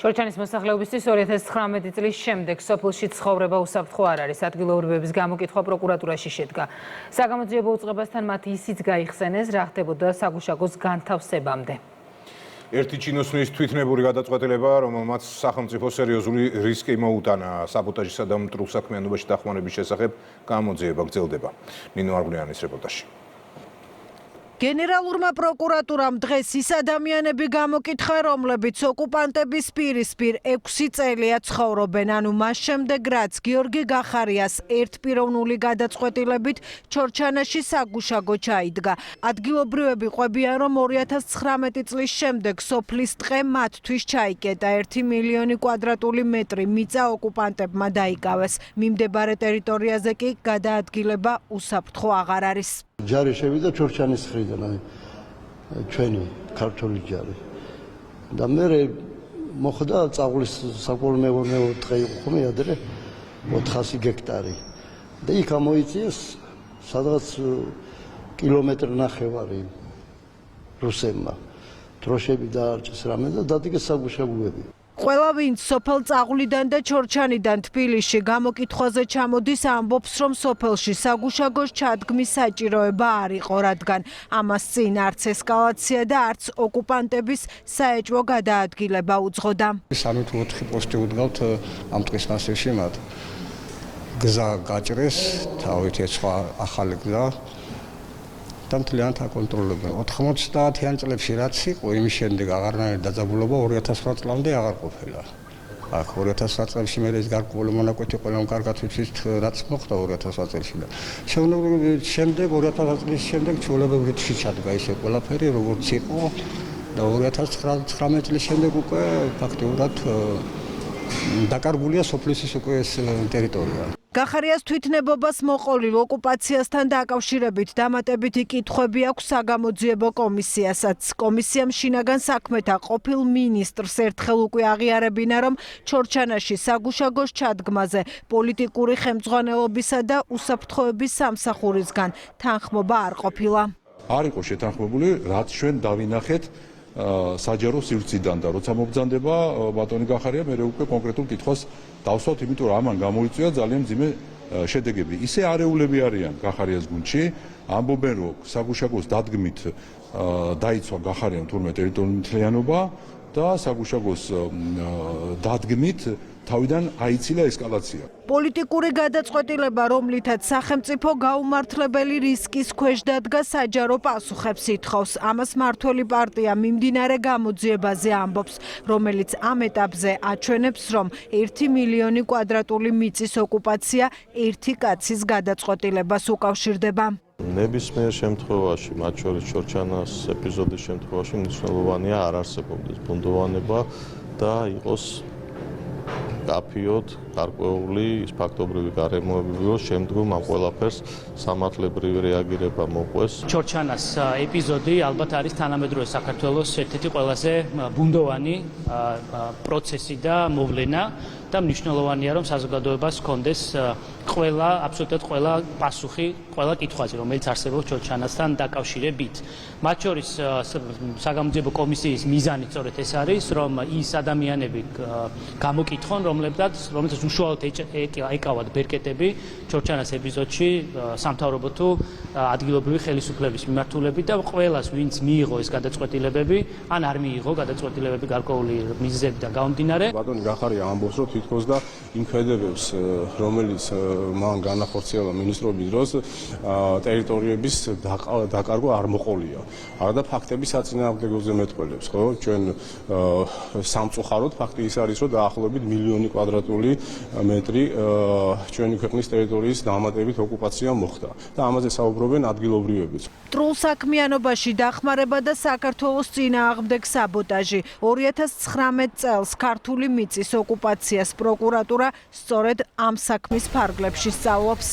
ჩორჩანის მოსახლეობისთვის 2019 წლის შემდეგ სოფელში ცხოვრება უსაფრთხო არ არის. ადგილობრივების გამოკითხვა პროკურატურაში შედგა. საგამოძიებო უწყებასთან მათ ისიც გაიხსენეს, რა ხდებოდა საგუშაგოს განთავსებამდე. ერთი ჩინოსნის თვითნებური გადაწყვეტილება, რომელმაც სახელმწიფო სერიოზული რისკი მოუტანა საბოტაჟისა და მტრულსაქმიანობაში დახმარების შესახებ, გამოძიება გრძელდება. ნინო არღლიანის რეპორტაჟი. გენერალურმა პროკურატურამ დღეს ის ადამიანები გამოკითხა, რომლებიც ოკუპანტების პირისპირ 6 წელია ცხოვრობენ, ანუ მას შემდეგ, რაც გიორგი გახარიას ერთპიროვნული გადაწყვეტილებით ჩორჩანაში საგუშაგო ჩაიდგა. ადგილობრივები ყვებიან, რომ 2019 წლის შემდეგ სოფლის ტყე მათთვის ჩაიკეტა. 1 მილიონი კვადრატული მეტრი მიწა ოკუპანტებმა დაიკავეს. მიმდებარე ტერიტორიაზე კი გადაადგილება უსაფრთხო აღარ არის. ჯარი შევიდა ჩორჩანის მხრიდან, ჩვენი ქართული ჯარი. და მე მოხდა წაღვლის საკოლმეურნეო ტყე იყო ხომ ადრე 400 გექტარი. და იქ ამოიწიეს სადღაც კილომეტრი ნახევარი რუსებმა. დროშები დაარჭეს რამე და დადგეს საგუშაგოები. ყველა ვინც სოფელ წაღვლიდან და ჩორჩანიდან თბილისში გამოკითხვაზე ჩამოდის, ამბობს, რომ სოფელში საგუშაგოს ჩადგმის საჭიროება არ იყო, რადგან ამას წინ არც ესკალაცია და არც ოკუპანტების საეჭვო გადაადგილება უძღოდა. 3 თუ 4 პოსტი უდგავთ ამ ტყის მასივში მათ. გზა გაჭრეს, თავით ეცხვა ახალი გზა და მთლიანად აკონტროლებენ. 90-იან წლებში რაც იყო, იმის შემდეგ აღარნაირი დაძაბულობა 2008 წლამდე აღარ ყოფილა. აქ 2008 წელს მე ეს გარკვეული მონაკვეთი ყველამ კარგად ვიცით, რაც მოხდა 2008 წელს და შემდეგ 2008 წლის შემდეგ ჩვეულებრივი ჩადგა ისე ყველაფერი როგორც იყო და 2019 წლის შემდეგ უკვე ფაქტიურად დაკარგულია სოფლის უკვე ეს ტერიტორია. გახარიას თვითნებობას მოყოლილ ოკუპაციასთან დაკავშირებით დამატებითი კითხვები აქვს საგამოძიებო კომისიასაც. კომისიამ შინაგან საქმეთა ყოფილ მინისტრს ერთხელ უკვე აღიარებინა, რომ ჩორჩანაში საგუშაგოს ჩადგმაზე პოლიტიკური ხელმძღვანელობისა და უსაფრთხოების სამსახურისგან თანხმობა არ ყოფილა. არ იყო შეთანხმებული, რაც ჩვენ დავინახეთ საჯარო სივრციდან და როცა მობრძანდება ბატონი გახარია, მე უკვე კონკრეტულ კითხვას დავსვათ, იმიტომ რომ ამან გამოიწვია ძალიან მძიმე შედეგები. ისე არეულები არიან გახარიას გუნდში, ამბობენ, რომ საგუშაგოს დადგმით დაიცვა გახარიამ თურმე ტერიტორიული მთლიანობა და საგუშაგოს დადგმით თავიდან აიცილა ესკალაცია. პოლიტიკური გადაწყვეტილება, რომლითაც სახელმწიფო გაუმართლებელი რისკის ქვეშ დადგა, საჯარო პასუხებს ითხოვს. ამას მმართველი პარტია მიმდინარე გამოძიებაზე ამბობს, რომელიც ამ ეტაპზე აჩვენებს, რომ 1 მილიონი კვადრატული მიწის ოკუპაცია ერთი კაცის გადაწყვეტილებას უკავშირდება. ნებისმიერ შემთხვევაში, მათ შორის ჩორჩანას ეპიზოდის შემთხვევაში, მნიშვნელოვანია არ არსებობდეს ბუნდოვანება და იყოს გაფიოთ გარკვეული ფაქტობრივი გარემოებები, რომ შემდგომ ამ ყველაფერს სამართლებრივი რეაგირება მოყვეს. ჩორჩანას ეპიზოდი ალბათ არის თანამედროვე საქართველოს ერთ-ერთი ყველაზე ბუნდოვანი პროცესი და მოვლენა და მნიშვნელოვანია, რომ საზოგადოებას ჰქონდეს ყველა, აბსოლუტურად ყველა პასუხი, ყველა კითხვაზე, რომელიც არსებობს ჩორჩანასთან დაკავშირებით. მათ შორის საგამოძიებო კომისიის მიზანი სწორედ ეს არის, რომ ის ადამიანები გამოკითხონ, რომლებსაც უშუალოდ ეკავათ ბერკეტები ჩორჩანას ეპიზოდში სამთავრობო თუ ადგილობრივი ხელისუფლების მიმართულებით და ყველას, ვინც მიიღო ეს გადაწყვეტილებები, ან არ მიიღო გადაწყვეტილებები გარკვეული მიზეზებიდან გამომდინარე. ბატონი გახარია ამბობს, რომ თითქოს და იმ ხედებებს, რომელიც მან განახორციელა მინისტრობის დროს, ტერიტორიების დაკარგვა არ მოყოლია. არა და ფაქტები საწინააღმდეგოზე მეტყველებს, ხო? ჩვენ სამწუხაროდ ფაქტი ის არის, რომ დაახლოებით მილიონი კვადრატული მეტრი ჩვენი ქვეყნის ტერიტორიის დამატებით ოკუპაცია მოხდა და ამაზე საუბრობენ ადგილობრივებიც. მტრულსაქმიანობაში დახმარება და საქართველოს წინააღმდეგ საბოტაჟი. 2019 წელს ქართული მიწის ოკუპაციას პროკურატურა სწორედ ამ საქმის ფარგლებში სწავლობს.